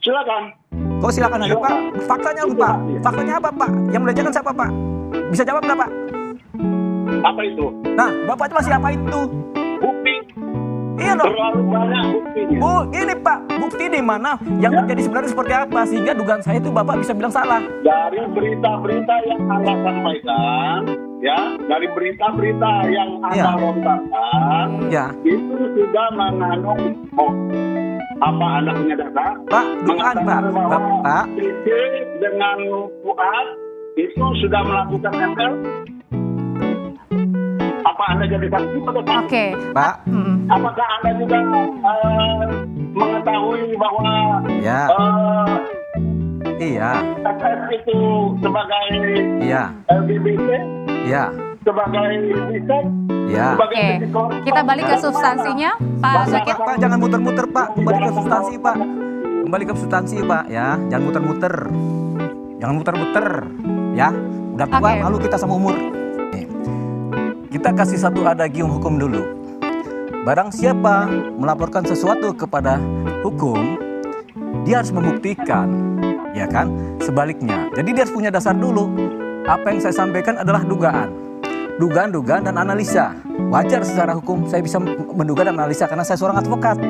Silakan. Kok silakan aja Pak? Faktanya apa Pak? Faktanya apa Pak? Yang melecehkan siapa Pak? Bisa jawab nggak Pak? Apa itu? Nah, Bapak jelas siapa itu? Bukti. Iya dong. Terlalu banyak buktinya. Bu, ini Pak, bukti di mana yang terjadi sebenarnya seperti apa sehingga dugaan saya itu Bapak bisa bilang salah. Dari berita-berita yang Anda sampaikan, ya, dari berita-berita yang Anda lontarkan, itu sudah mengandung apa Anda punya data? Pak, dugaan Pak. Pak. Siti dengan Fuad itu sudah melakukan ML. Apa Anda jadi saksi atau tidak? Oke. Pak. Apakah Anda juga mengetahui bahwa SS itu sebagai LGBT? Iya. Sebagai riset? Iya. Oke. Kita balik ke substansinya, Pak Zakir. Pak, jangan muter-muter Pak. Kembali ke substansi Pak. Kembali ke substansi Pak ya. Jangan muter-muter. Jangan muter-muter ya. Udah tua malu kita sama umur. Kita kasih satu adagium hukum dulu. Barang siapa melaporkan sesuatu kepada hukum, dia harus membuktikan, ya kan? Sebaliknya. Jadi dia harus punya dasar dulu. Apa yang saya sampaikan adalah dugaan. Dugaan dan analisa. Wajar secara hukum saya bisa menduga dan analisa karena saya seorang advokat.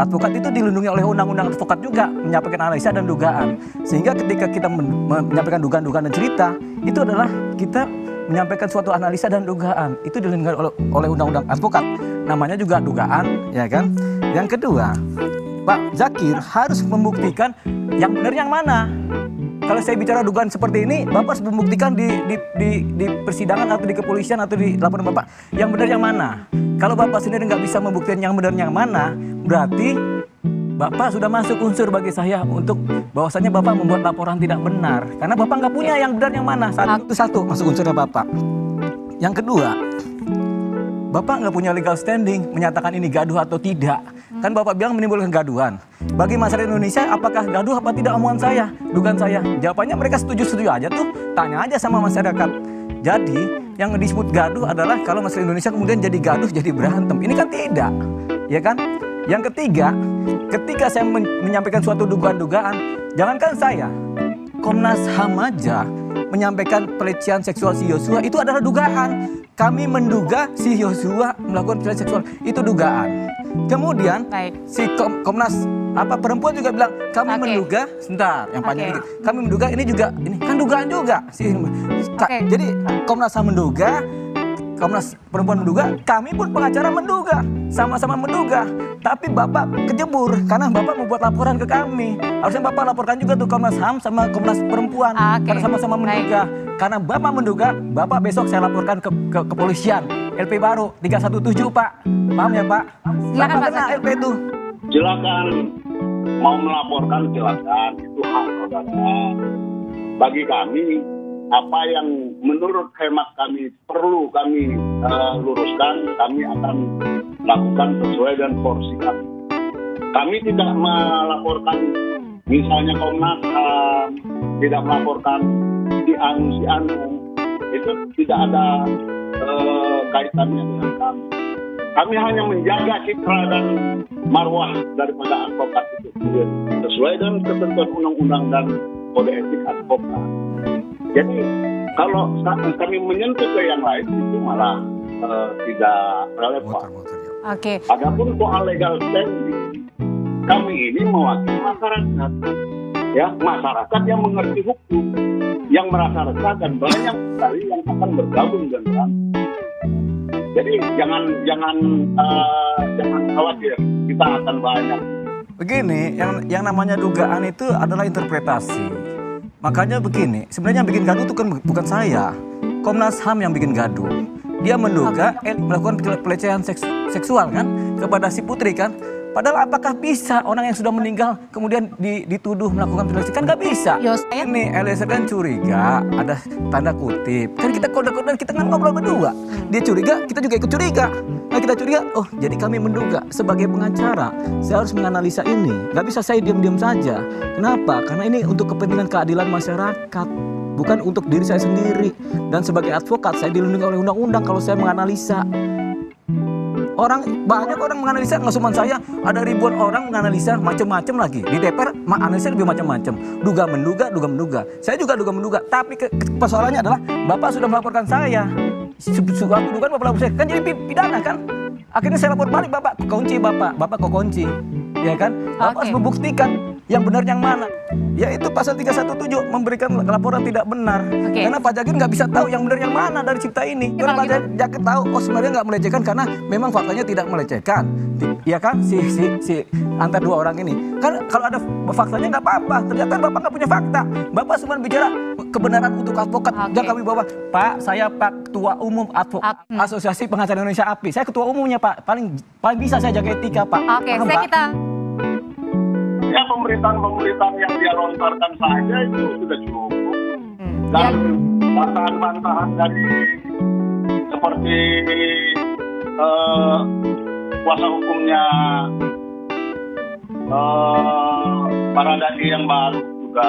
Advokat itu dilindungi oleh undang-undang advokat juga menyampaikan analisa dan dugaan. Sehingga ketika kita menyampaikan dugaan dan cerita, itu adalah kita menyampaikan suatu analisa dan dugaan. Itu dilindungi oleh undang-undang advokat. Namanya juga dugaan, ya kan? Yang kedua, Pak Zakir harus membuktikan yang benar yang mana. Kalau saya bicara dugaan seperti ini, Bapak harus membuktikan di persidangan atau di kepolisian atau di laporan Bapak. Yang benar yang mana? Kalau Bapak sendiri nggak bisa membuktikan yang benar yang mana, berarti Bapak sudah masuk unsur bagi saya untuk bahwasannya Bapak membuat laporan tidak benar. Karena Bapak nggak punya yang benar yang mana. Satu masuk unsurnya Bapak. Yang kedua, Bapak nggak punya legal standing menyatakan ini gaduh atau tidak. Kan Bapak bilang menimbulkan gaduhan. Bagi masyarakat Indonesia, apakah gaduh apa tidak omongan saya, dugaan saya? Jawabannya mereka setuju-setuju aja tuh. Tanya aja sama masyarakat. Jadi, yang disebut gaduh adalah kalau masyarakat Indonesia kemudian jadi gaduh, jadi berantem. Ini kan tidak, ya kan? Yang ketiga, ketika saya menyampaikan suatu dugaan-dugaan, jangankan saya, Komnas HAM aja menyampaikan pelecehan seksual si Yosua itu adalah dugaan. Kami menduga si Yosua melakukan pelecehan seksual, itu dugaan. Kemudian si Komnas perempuan juga bilang kami menduga, sebentar yang panjang dikit. Kami menduga ini juga ini kan dugaan juga. Jadi Komnas HAM menduga, Komnas perempuan menduga, kami pun pengacara menduga, sama-sama menduga. Tapi Bapak kejebur karena Bapak membuat laporan ke kami. Harusnya Bapak laporkan juga tuh Komnas HAM sama Komnas perempuan karena sama-sama menduga. Karena Bapak menduga, Bapak besok saya laporkan ke kepolisian. LP baru 317 Pak. Paham ya Pak? Silakan Pak. LP itu. Silakan mau melaporkan silakan, itu hak saudara. Bagi kami apa yang menurut hemat kami perlu kami luruskan, kami akan lakukan sesuai dengan porsi kami. Kami tidak melaporkan misalnya Komnas HAM, tidak melaporkan si anu, itu tidak ada kaitannya dengan kami. Kami hanya menjaga citra dan marwah daripada advokat itu sendiri, sesuai dengan ketentuan undang-undang dan kode etik advokat. Jadi kalau kami menyentuh ke yang lain itu malah tidak relevan. Adapun soal legal standing, kami ini mewakili masyarakat, ya masyarakat yang mengerti hukum, yang merasa resah dan banyak sekali yang akan bergabung dengan kami. Jadi jangan khawatir, kita akan banyak. Begini, yang namanya dugaan itu adalah interpretasi. Makanya begini, sebenarnya yang bikin gaduh itu kan bukan saya. Komnas HAM yang bikin gaduh. Dia menduga melakukan pelecehan seksual kan kepada si putri kan. Padahal apakah bisa orang yang sudah meninggal kemudian dituduh melakukan pelecehan? Kan nggak bisa. Ini Eliezer kan curiga, ada tanda kutip. Kan kita kode-kode, kita kan ngobrol berdua. Dia curiga, kita juga ikut curiga. Nah kita curiga, oh jadi kami menduga sebagai pengacara, saya harus menganalisa ini. Nggak bisa saya diam-diam saja. Kenapa? Karena ini untuk kepentingan keadilan masyarakat. Bukan untuk diri saya sendiri. Dan sebagai advokat, saya dilindungi oleh undang-undang kalau saya menganalisa. banyak orang menganalisa, nggak cuma saya, ada ribuan orang menganalisa macam-macam lagi. Di DPR analisa lebih macam-macam. Duga-menduga. Saya juga duga-menduga. Tapi persoalannya adalah Bapak sudah melaporkan saya. Suatu dugaan Bapak lapor saya, kan jadi pidana kan? Akhirnya saya lapor balik, Bapak kok kunci. Ya kan? Bapak harus membuktikan yang benar yang mana. Yaitu pasal 317 memberikan laporan tidak benar. Karena Pak Jagir nggak bisa tahu yang benar yang mana dari cerita ini. Karena Pak Jagir tahu, sebenarnya nggak melecehkan karena memang faktanya tidak melecehkan. Ya kan, si antar dua orang ini. Kan kalau ada faktanya nggak apa-apa. Ternyata Bapak nggak punya fakta. Bapak cuma bicara kebenaran untuk advokat. Jangan kami bawa, Pak, saya Pak Ketua Umum Asosiasi Pengacara Indonesia API. Saya ketua umumnya, Pak. Paling bisa saya jaga etika, Pak. Ya, pemberitaan yang dia lontarkan saja itu sudah cukup. Dan bantahan-bantahan dari seperti kuasa hukumnya para dai yang baru juga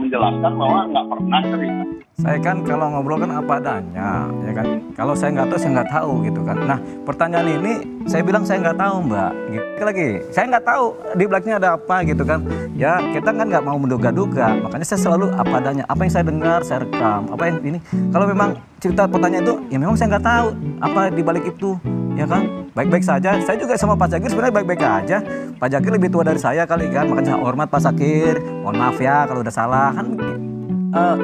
menjelaskan bahwa nggak pernah cerita. Saya kan kalau ngobrol kan apa adanya, ya kan. Kalau saya nggak tahu, saya nggak tahu gitu kan. Nah, pertanyaan ini saya bilang saya nggak tahu, Mbak. Gitu lagi, saya nggak tahu di belakangnya ada apa gitu kan. Ya kita kan nggak mau menduga-duga, makanya saya selalu apa adanya. Apa yang saya dengar, saya rekam. Apa yang ini. Kalau memang cerita pertanyaan itu, ya memang saya nggak tahu apa di balik itu, ya kan. Baik-baik saja. Saya juga sama Pak Jagir sebenarnya baik-baik aja. Pak Jagir lebih tua dari saya kali kan, makanya saya hormat Pak Sakir. Mohon maaf ya kalau udah salah kan.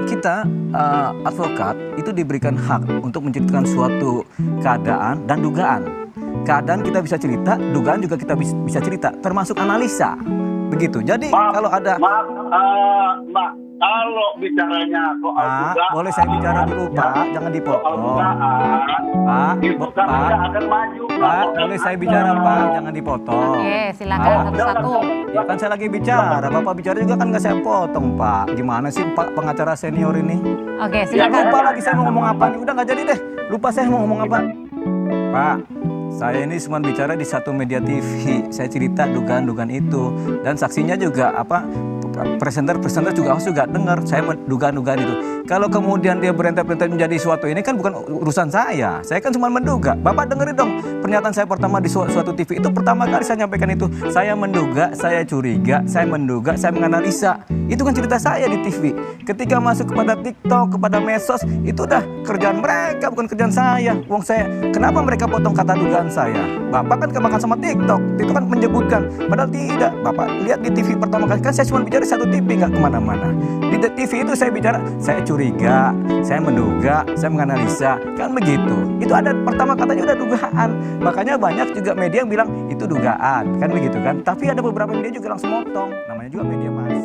Kita advokat itu diberikan hak untuk menceritakan suatu keadaan dan dugaan. Keadaan kita bisa cerita, dugaan juga kita bisa cerita, termasuk analisa. Begitu. Jadi kalau ada Mbak, kalau bicaranya soal dugaan, boleh saya bicara dulu, Pak, jangan dipotong. Pak, itu kami nggak akan maju. Pak, boleh saya bicara, Pak, jangan dipotong. Oke, silakan satu-satu. Ya kan saya lagi bicara, Bapak bicara juga kan nggak saya potong, Pak. Gimana sih Pak pengacara senior ini? Oke, Ya, silakan. lupa lagi saya mau ngomong apa nih, udah nggak jadi deh. Lupa saya mau ngomong apa. Pak, saya ini cuma bicara di satu media TV. Saya cerita dugaan-dugaan itu dan saksinya juga presenter juga harus juga dengar saya dugaan-dugaan itu. Kalau kemudian dia berentet-berentet menjadi suatu ini kan bukan urusan saya. Saya kan cuma menduga. Bapak dengerin dong pernyataan saya pertama di suatu TV itu, pertama kali saya nyampaikan itu. Saya menduga, saya curiga, saya menduga, saya menganalisa. Itu kan cerita saya di TV. Ketika masuk kepada TikTok, kepada medsos, itu udah kerjaan mereka, bukan kerjaan saya. Wong saya, kenapa mereka potong kata dugaan saya? Bapak kan kemakan sama TikTok. Itu kan menyebutkan, padahal tidak. Bapak lihat di TV pertama kali kan saya cuma bicara satu TV, nggak kemana-mana. Di TV itu saya bicara, saya curiga, saya menduga, saya menganalisa, kan begitu. Itu ada pertama katanya udah dugaan. Makanya banyak juga media yang bilang itu dugaan, kan begitu kan. Tapi ada beberapa media juga langsung motong, namanya juga media mas.